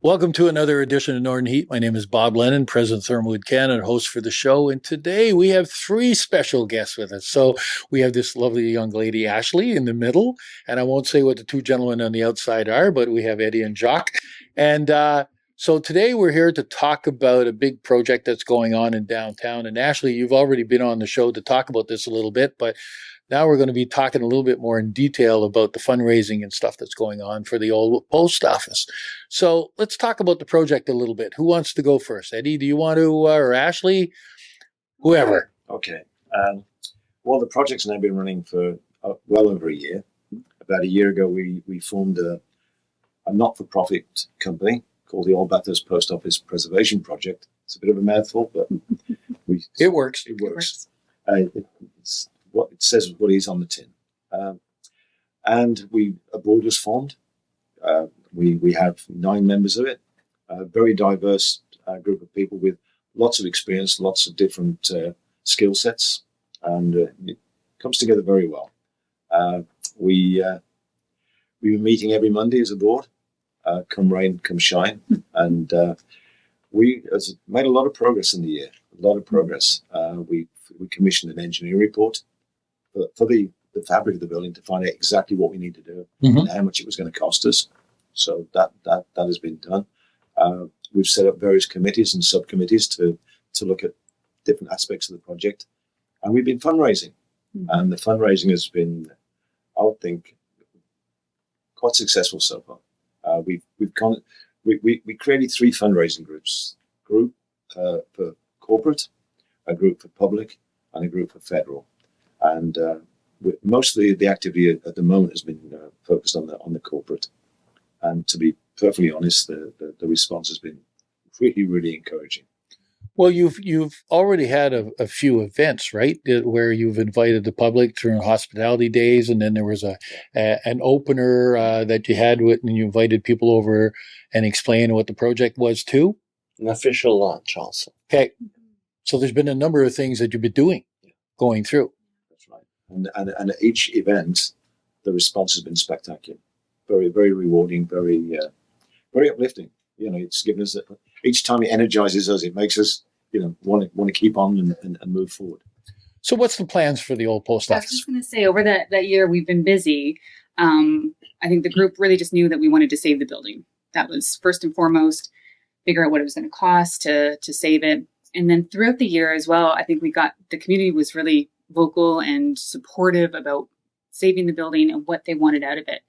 Welcome to another edition of Northern Heat. My name is Bob Lennon, President of ThermalWood Canada, host for the show. And today we have three special guests with us. So we have this lovely young lady, Ashley, in the middle. And I won't say what the two gentlemen on the outside are, but we have Eddie and Jacques. And so today we're here to talk about a big project that's going on in downtown. And Ashley, you've already been on the show to talk about this a little bit, but now we're going to be talking a little bit more in detail about the fundraising and stuff that's going on for the old post office. So let's talk about the project a little bit. Who wants to go first? Eddie, do you want to, or Ashley? Whoever. Okay. Well, the project's now been running for well over a year. About a year ago, we formed a not-for-profit company called the Old Bathurst Post Office Preservation Project. It's a bit of a mouthful, but it works. It works. It's what it says what is on the tin. And a board was formed. We have 9 members of it, a very diverse group of people with lots of experience, lots of different skill sets, and it comes together very well. We've been meeting every Monday as a board, come rain, come shine, and we made a lot of progress in the year, a lot of progress. We commissioned an engineering report for the fabric of the building to find out exactly what we need to do and how much it was going to cost us. So that has been done. We've set up various committees and subcommittees to look at different aspects of the project, and we've been fundraising. And the fundraising has been, I would think, quite successful so far. We created 3 fundraising groups: group for corporate, a group for public, and a group for federal. And most of the activity at the moment has been focused on the corporate. And to be perfectly honest, the response has been really, really encouraging. Well, you've already had a few events, right, where you've invited the public through hospitality days, and then there was an opener that you had and you invited people over and explained what the project was too. An official launch also. Okay, so there's been a number of things that you've been doing, going through. That's right, and at each event, the response has been spectacular. Very, very rewarding, very uplifting. It's given us each time it energizes us, it makes us, want to keep on and move forward. So, what's the plans for the old post office? I was just going to say, over that year, we've been busy. I think the group really just knew that we wanted to save the building. That was first and foremost. Figure out what it was going to cost to save it, and then throughout the year as well, I think the community was really vocal and supportive about saving the building and what they wanted out of it.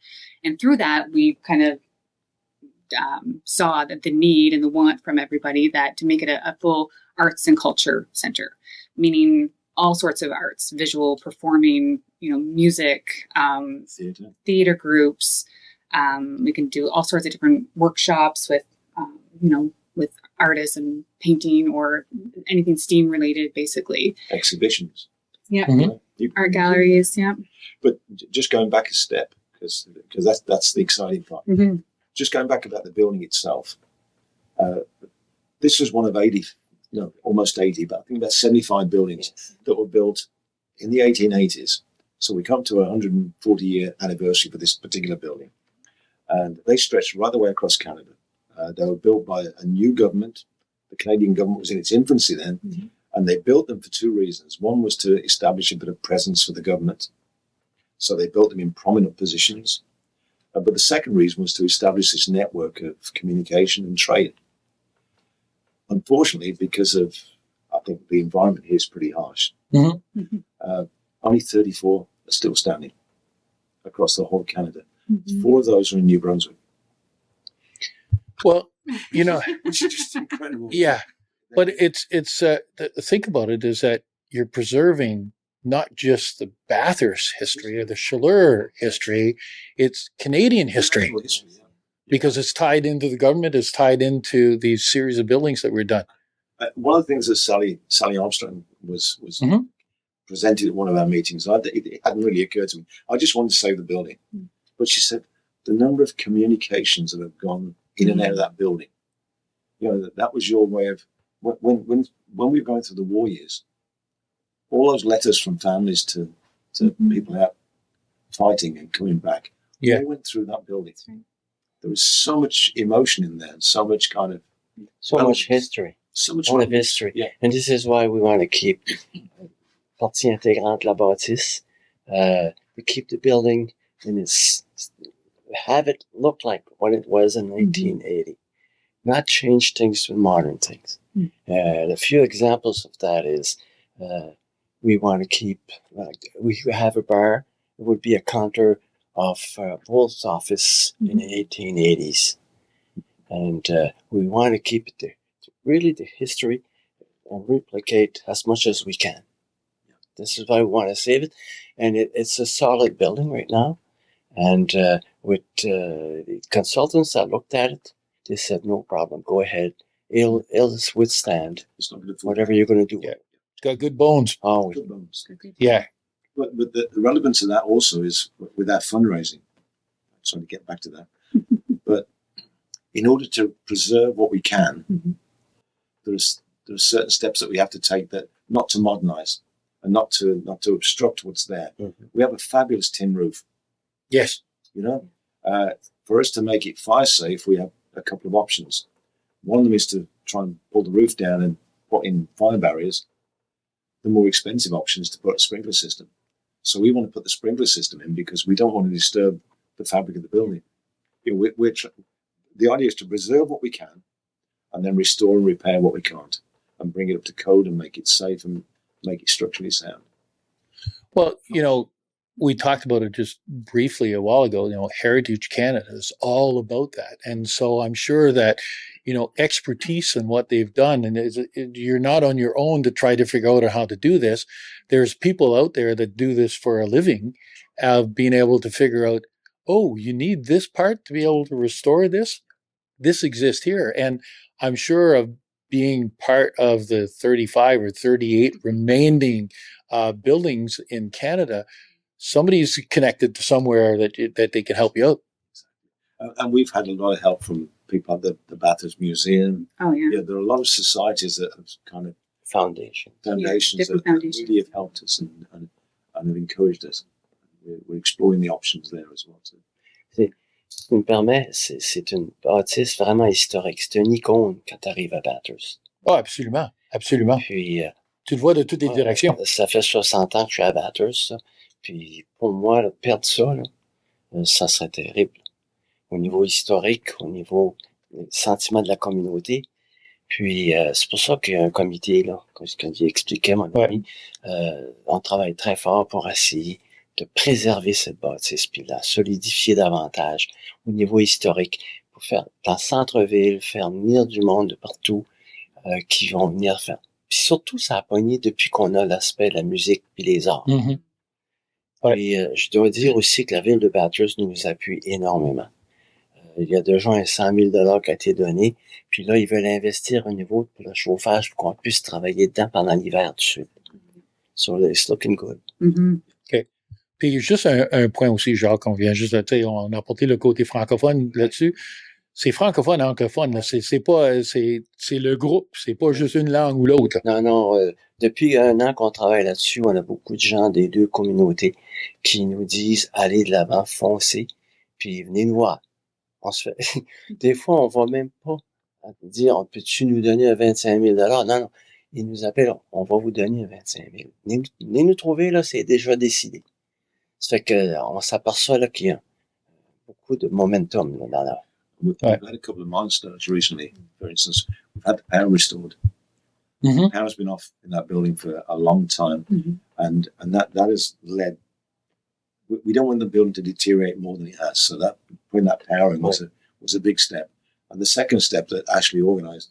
And through that, we kind of saw that the need and the want from everybody that to make it a full arts and culture center, meaning all sorts of arts, visual, performing, music, theater groups. We can do all sorts of different workshops with, with artists and painting or anything STEAM related, basically. Exhibitions. Yeah. Art galleries. Yeah. But just going back a step, because that's the exciting part. Just going back about the building itself, this was one of 80, almost 80, but I think about 75 buildings that were built in the 1880s. So we come to a 140-year anniversary for this particular building. And they stretched right the way across Canada. They were built by a new government. The Canadian government was in its infancy then. And they built them for 2 reasons. One was to establish a bit of presence for the government. So they built them in prominent positions. But the second reason was to establish this network of communication and trade. Unfortunately, because of, I think, the environment here is pretty harsh, only 34 are still standing across the whole of Canada. 4 of those are in New Brunswick. Well, which is just incredible. Yeah. But it's think about it is that you're preserving not just the Bathurst history or the Chaleur history, it's Canadian history. Because it's tied into the government, it's tied into these series of buildings that were done. One of the things that Sally Armstrong was presented at one of our meetings, it hadn't really occurred to me. I just wanted to save the building. But she said, the number of communications that have gone in and out of that building, that was your way of, when we were going through the war years, all those letters from families to people out fighting and coming back, they went through that building. there was so much emotion in there and so much kind of So much history. so much All of relevance. history. Yeah. And this is why we want to keep partie intégrante de la bâtisse, to keep the building in its, have it look like what it was in 1980. Not change things to modern things. A few examples of that is, we want to keep, we have a bar, it would be a counter of post office in the 1880s. And we want to keep it there. Really the history and replicate as much as we can. This is why we want to save it. And it's a solid building right now. And with the consultants that looked at it, they said, no problem, go ahead. It'll withstand It's not going to fall. whatever you're going to do. Yeah. It's got good bones. Oh, Good bones. Yeah. But the relevance of that also is with that fundraising. I'm trying to get back to that. But in order to preserve what we can, there are certain steps that we have to take, that not to modernize and not to obstruct what's there. We have a fabulous tin roof. Yes. You know, for us to make it fire safe, we have a couple of options. One of them is to try and pull the roof down and put in fire barriers. The more expensive option is to put a sprinkler system. So we want to put the sprinkler system in because we don't want to disturb the fabric of the building. You know, the idea is to preserve what we can and then restore and repair what we can't and bring it up to code and make it safe and make it structurally sound. Well, you know, we talked about it just briefly a while ago. You know, Heritage Canada is all about that. And so I'm sure that, you know, expertise in what they've done, and you're not on your own to try to figure out how to do this. There's people out there that do this for a living, of being able to figure out, oh, you need this part to be able to restore this. This exists here. And I'm sure of being part of the 35 or 38 remaining buildings in Canada, somebody's connected to somewhere that they can help you out. And we've had a lot of help from people at the Bathurst Museum. Oh, yeah. Yeah, there are a lot of societies that have kind of foundation. foundations different that foundations. really have helped us and have encouraged us. We're exploring the options there as well. So. Si tu me permets, c'est une bâtisse vraiment historique. C'est une icône quand tu arrives à Bathurst. Oh, absolument. Absolument. Puis, Tu le vois de toutes les directions. Ça fait 60 ans que je suis à Bathurst, ça. Puis pour moi, là, perdre ça, là, ça serait terrible. Au niveau historique, au niveau sentiment de la communauté. Puis c'est pour ça qu'il y a un comité, là, comme il expliquait, mon ami, on travaille très fort pour essayer de préserver cette bâtisse, puis la solidifier davantage au niveau historique, pour faire dans le centre-ville, faire venir du monde de partout qui vont venir faire. Puis surtout, ça a pogné depuis qu'on a l'aspect de la musique puis les arts. Mm-hmm. Puis je dois dire aussi que la ville de Bathurst nous appuie énormément. Il y a déjà un 100 000 $ qui a été donné, puis là, ils veulent investir au niveau pour le chauffage pour qu'on puisse travailler dedans pendant l'hiver tout de suite. So it's looking good. OK. Puis juste un point aussi, Jacques, on vient juste de, tu sais, on a apporté le côté francophone là-dessus. C'est francophone, anglophone, là. C'est pas, c'est le groupe, c'est pas juste une langue ou l'autre. Non, depuis 1 an qu'on travaille là-dessus, on a beaucoup de gens des deux communautés qui nous disent allez de l'avant, foncez, puis venez nous voir. On se fait, des fois, on va même pas dire, peux-tu nous donner un 25 000 $? Non, ils nous appellent, on va vous donner un 25 000. Venez nous trouver, là, c'est déjà décidé. Ça fait que, on s'aperçoit, là, qu'il y a beaucoup de momentum, là, dans la... We've had a couple of milestones recently. For instance, we've had the power restored. Mm-hmm. Power's been off in that building for a long time, and that has led. We don't want the building to deteriorate more than it has. So that putting that power in was a big step. And the second step that Ashley organised,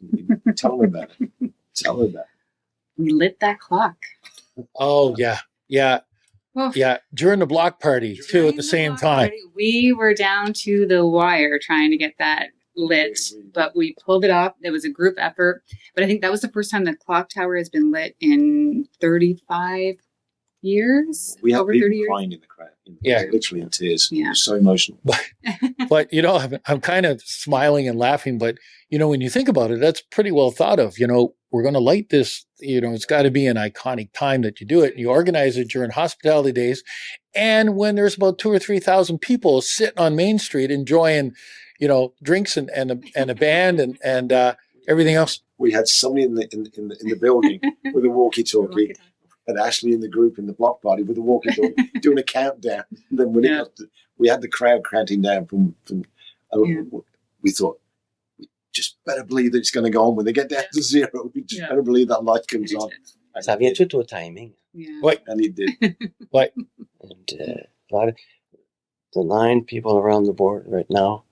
tell her about it. Tell her about it. We lit that clock. Oh, yeah. Oof. Yeah, during the block party, too, at the same time. We were down to the wire trying to get that lit, but we pulled it off. It was a group effort. But I think that was the first time the clock tower has been lit in 35 years. We have over people 30 years. crying in the crowd. Yeah. Literally in tears. Yeah. It was so emotional. But, you know, I'm kind of smiling and laughing, but, you know, when you think about it, that's pretty well thought of. You know, we're going to light this, you know, it's got to be an iconic time that you do it. You organize it during hospitality days. And when there's about 2,000 or 3,000 people sitting on Main Street enjoying, drinks and a band and everything else. We had somebody in the building with a walkie-talkie, and Ashley in the group in the block party with a walkie-talkie doing a countdown. And then when we had the crowd counting down from we thought, we just better believe that it's going to go on when they get down to zero. We just better believe that light comes on. Ça vient tout au timing. Yeah. Right. And it did. Right. And a lot of the 9 people around the board right now,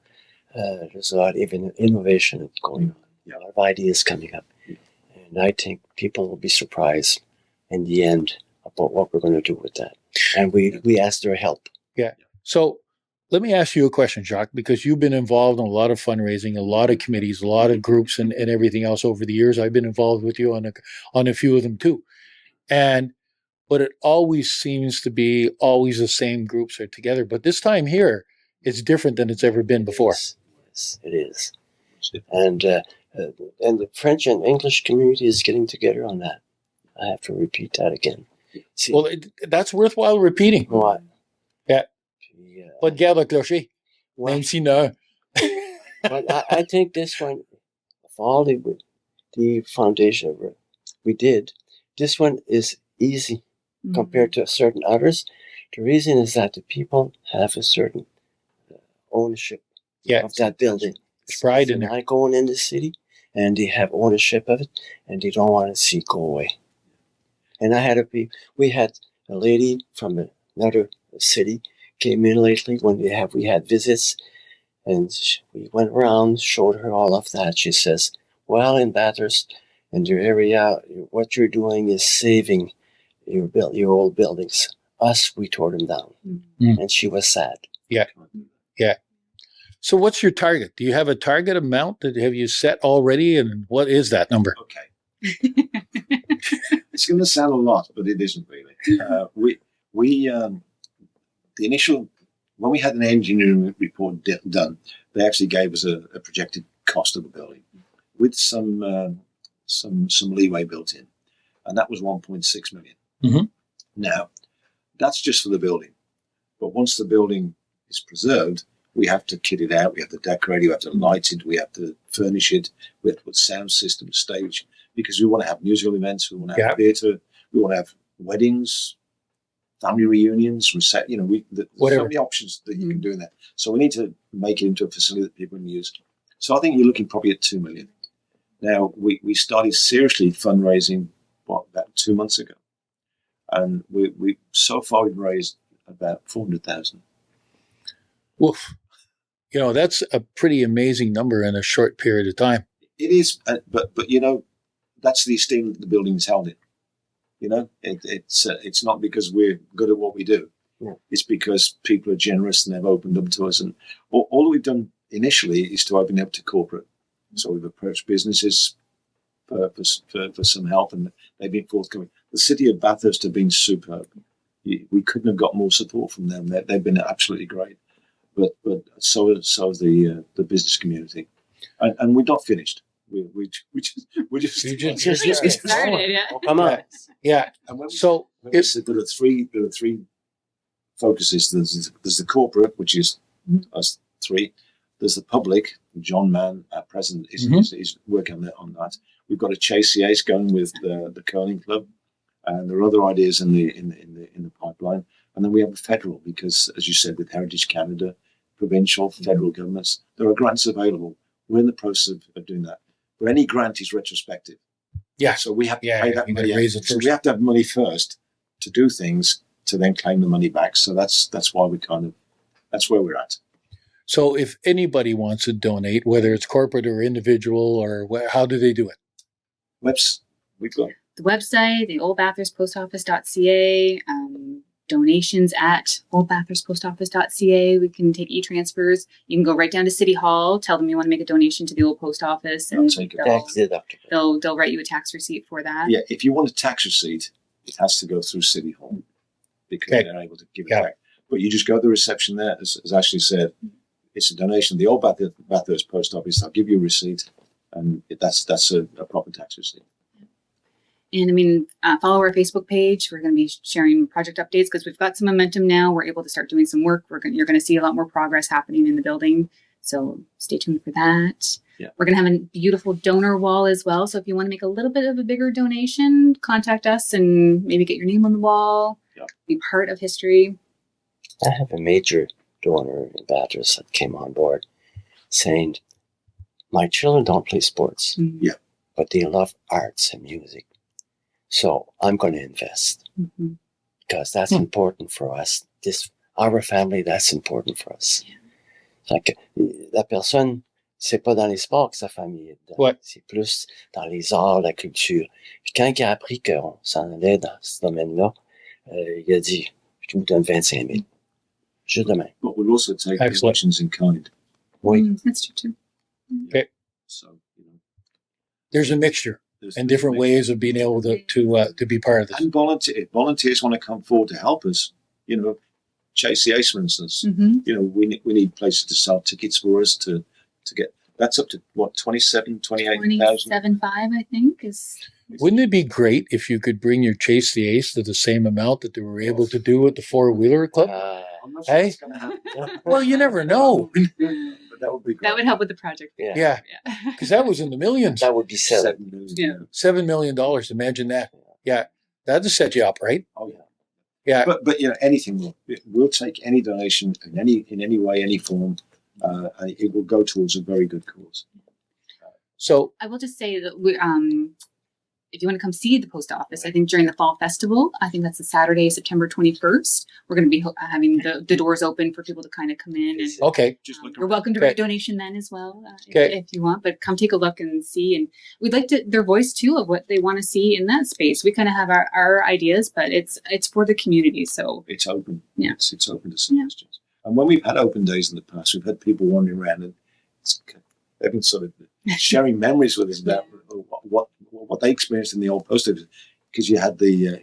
there's a lot of innovation going on. A lot of ideas coming up. And I think people will be surprised in the end about what we're going to do with that. And we ask their help. Yeah. So let me ask you a question, Jacques, because you've been involved in a lot of fundraising, a lot of committees, a lot of groups and everything else over the years. I've been involved with you on a few of them too. But it always seems to be always the same groups are together. But this time here, it's different than it's ever been before. Yes, it is. And the French and English community is getting together on that. I have to repeat that again. See, Well, that's worthwhile repeating. what? Yeah. Pas de guerre de clocher. Well, Même si no. but I think this one, of all the foundation we did, this one is easy compared to certain others. The reason is that the people have a certain ownership of that building. It's pride in They're there. not going in the city, and they have ownership of it, and they don't want to see it go away. And we had a lady from another city came in lately when we had visits, and we went around, showed her all of that. She says, well, in Bathurst, in your area, what you're doing is saving your old buildings. Us, we tore them down. And she was sad. Yeah. So what's your target? Do you have a target amount that have you set already? And what is that number? Okay. It's going to sound a lot, but it isn't really. The initial, when we had an engineering report done, they actually gave us a projected cost of the building with some leeway built in, and that was 1.6 million. Mm-hmm. Now, that's just for the building, but once the building is preserved, we have to kit it out, we have to decorate it, we have to light it, we have to furnish it, we have to put sound system, stage, because we want to have musical events, we want to have theatre, we want to have weddings, family reunions, there's so many options that you can do in there. So we need to make it into a facility that people can use. So I think you're looking probably at 2 million. Now, we started seriously fundraising, about 2 months ago. And we so far we've raised about 400,000. Woof. That's a pretty amazing number in a short period of time. It is, but that's the esteem that the building is held in. It's not because we're good at what we do. Yeah. It's because people are generous and they've opened up to us. And all we've done initially is to open up to corporate. So we've approached businesses for some help, and they've been forthcoming. The city of Bathurst have been superb. We couldn't have got more support from them. They've been absolutely great. But so is the business community, and we're not finished. We're just started. Yeah. Oh, come on. Yeah. And when So there are three focuses. There's the corporate, which is us three. There's the public. John Mann, our president, is working on that. We've got a Chase Ace going with the curling club, and there are other ideas in the pipeline. And then we have the federal, because as you said, with Heritage Canada, provincial, federal governments, there are grants available. We're in the process of doing that. But any grant is retrospective. Yeah. So we have to pay that money. Raise it So first. we have to have money first to do things to then claim the money back. So that's why that's where we're at. So if anybody wants to donate, whether it's corporate or individual, or how do they do it? We've got The website, the oldbathurstpostoffice.ca, donations at oldbathurstpostoffice.ca. We can take e-transfers. You can go right down to City Hall, tell them you want to make a donation to the old post office, and Tax deductible. they'll write you a tax receipt for that. Yeah, if you want a tax receipt, it has to go through City Hall because they're able to give it back. But you just go to the reception there, as Ashley said. It's a donation. The old Bathurst post office, they'll give you a receipt, and that's a proper tax receipt. And follow our Facebook page. We're going to be sharing project updates because we've got some momentum now. We're able to start doing some work. You're going to see a lot more progress happening in the building. So stay tuned for that. Yeah. We're going to have a beautiful donor wall as well. So if you want to make a little bit of a bigger donation, contact us and maybe get your name on the wall, be part of history. I have a major donor in Bathurst that came on board saying, my children don't play sports, but they love arts and music. So I'm going to invest because that's important for us. Our family, that's important for us. Like, la personne, c'est pas dans les sports que sa famille est dedans. C'est plus dans les arts, la culture. Puis quand il a appris qu'on s'en allait dans ce domaine-là, il a dit, je vous donne 25 000. Juste demain. But we'll also take donations in kind. Oui. That's true too. Okay. So, there's a mixture and different ways of being able to be part of this. And volunteers want to come forward to help us. Chase the Ace, for instance. We need places to sell tickets for us to get. That's up to what, 28,000? 27.5, I think is. Wouldn't it be great if you could bring your Chase the Ace to the same amount that they were able to do with the four-wheeler club? I'm not sure it's going to happen. Well, you never know. But that would be great. That would help with the project. Yeah. Because that was in the millions. That would be silly. $7 million. $7 million. Imagine that. Yeah. That'd set you up, right? Oh yeah. Yeah. But anything we'll take any donation in any way, any form, and it will go towards a very good cause. So I will just say that we, if you want to come see the post office, I think during the fall festival, I think that's a Saturday, September 21st. We're going to be having the doors open for people to kind of come in. And okay. You're welcome to write a donation then as well, if you want. But come take a look and see. And we'd like their voice too of what they want to see in that space. We kind of have our ideas, but it's for the community. So it's open. Yeah. It's open to suggestions. And when we've had open days in the past, we've had people wandering around and they've been sort of sharing memories with us about what they experienced in the old post office, because you had the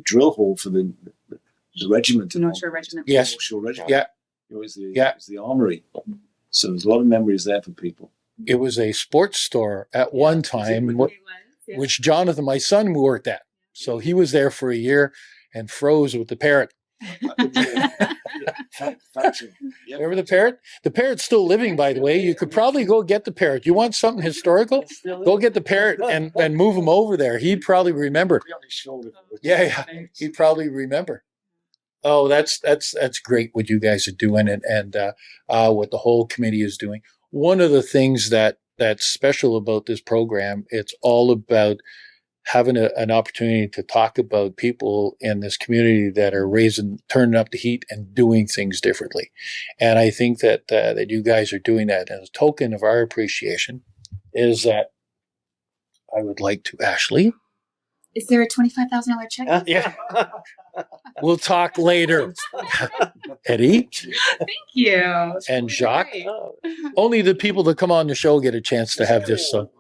drill hall for the regiment. The North Shore Regiment. Yes. North Shore Regiment. Yeah. It was the armory. So there's a lot of memories there for people. It was a sports store at one time, which Jonathan, my son, worked at. So he was there for a year and froze with the parrot. Remember the parrot? The parrot's still living, by the way. You could probably go get the parrot. You want something historical? Go get the parrot and move him over there. He'd probably remember. Yeah. He'd probably remember. Oh, that's great what you guys are doing and what the whole committee is doing. One of the things that's special about this program, it's all about having an opportunity to talk about people in this community that are turning up the heat and doing things differently. And I think that you guys are doing that. As a token of our appreciation is that I would like to, Ashley. Is there a $25,000 check? Yeah. We'll talk later. Eddie. Thank you. And Jacques. Only the people that come on the show get a chance to have this. So,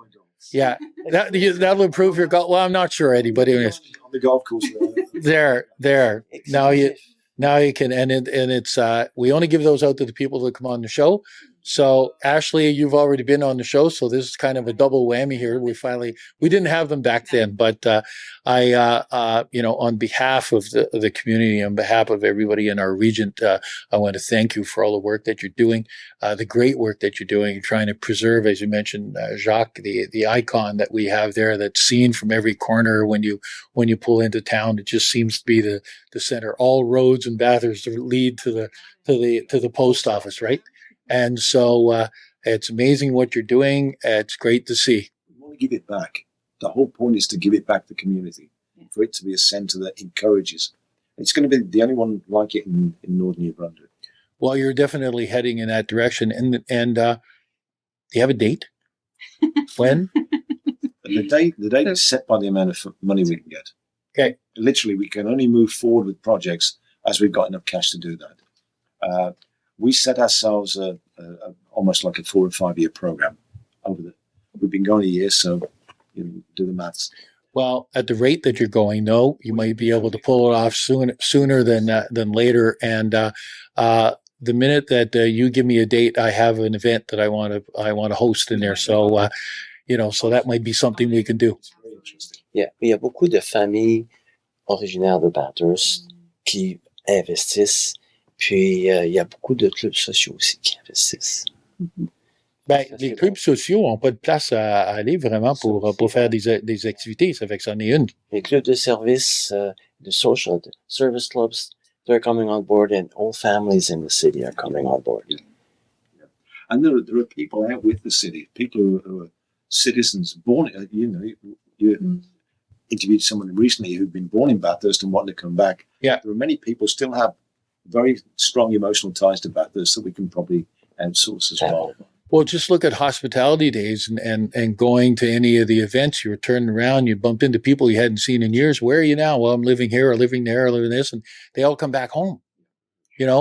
yeah, that'll improve your golf. Well, I'm not sure, Eddie, but anyways. On the golf course. There. Now you can, and it's we only give those out to the people that come on the show. So Ashley, you've already been on the show, so this is kind of a double whammy here. We didn't have them back then, but I on behalf of the community, on behalf of everybody in our region, I want to thank you for all the work that you're doing, the great work that you're doing. You're trying to preserve, as you mentioned, Jacques, the icon that we have there that's seen from every corner when you pull into town. It just seems to be the center. All roads in Bathurst lead to the post office, right? And so it's amazing what you're doing. It's great to see. We want to give it back. The whole point is to give it back to the community, for it to be a centre that encourages. It's going to be the only one like it in Northern New Brunswick. Well, you're definitely heading in that direction. And do you have a date? When? The date is set by the amount of money we can get. Okay. Literally, we can only move forward with projects as we've got enough cash to do that. We set ourselves almost like a 4 or 5 year program we've been going a year, so do the maths. Well, at the rate that you're going, though, you might be able to pull it off sooner than later. And the minute that you give me a date, I have an event that I want to host in there. So so that might be something we can do. It's very interesting. Yeah, il y a beaucoup de familles originaires de Bathurst qui investissent. Puis, il y a beaucoup de clubs sociaux aussi qui investissent. Ben, Ça, les c'est clubs bon. sociaux n'ont pas de place à aller vraiment pour faire des activités. Ça fait que c'en est une. Les clubs de service, the social the service clubs, they're coming on board, and all families in the city are coming on board. And there are people out with the city, people who are citizens born, you interviewed someone recently who'd been born in Bathurst and wanted to come back. Yeah. There are many people still have very strong emotional ties to Bathurst that we can probably outsource as well. Well, just look at hospitality days and going to any of the events. You were turning around, you bump into people you hadn't seen in years. Where are you now? Well, I'm living here or living there or living this. And they all come back home,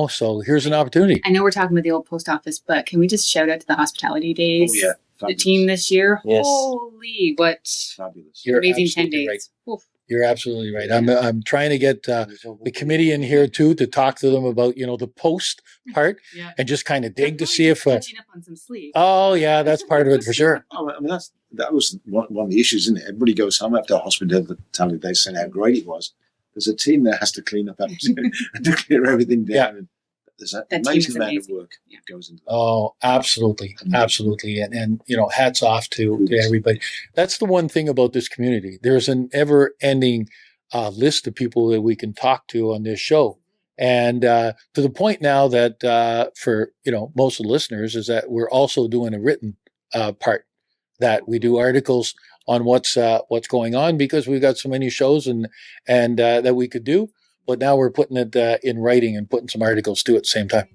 so here's an opportunity. I know we're talking about the old post office, but can we just shout out to the hospitality days? Oh, yeah. The Fabulous. team this year. Yes. Holy, what Fabulous. You're amazing 10 absolutely days. right. Oof. You're absolutely right. I'm trying to get the committee in here too to talk to them about the post part Yeah. and just kind of They're dig to probably see if. catching up on some sleep. Oh yeah, that's part of it for sure. Oh, I mean, that was one of the issues, isn't it? Everybody goes home after hospitality day saying how great it was. There's a team that has to clean up after and to clear everything down. Yeah. And there's an That team amazing is amount amazing. of work Yeah. that goes into that. Oh, absolutely, absolutely, and hats off to everybody. That's the one thing about this community. There's an ever-ending list of people that we can talk to on this show, and to the point now that for most of the listeners is that we're also doing a written part, that we do articles on what's going on because we've got so many shows and that we could do. But now we're putting it in writing and putting some articles too at the same time.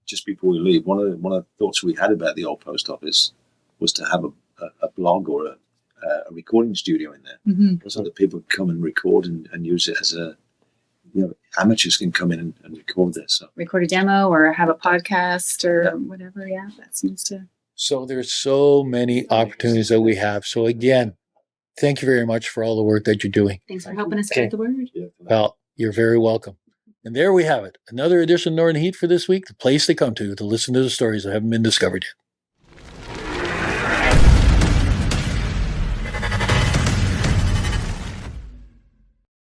Just before we leave, one of the thoughts we had about the old post office was to have a blog or a recording studio in there, Mm-hmm. so that people can come and record and use it as amateurs can come in and record this. So Record a demo or have a podcast or whatever. Yeah, that seems to. So there's so many opportunities that we have. So again, thank you very much for all the work that you're doing. Thanks for helping us spread the word. Well, you're very welcome. And there we have it. Another edition of Northern Heat for this week, the place to come to listen to the stories that haven't been discovered yet.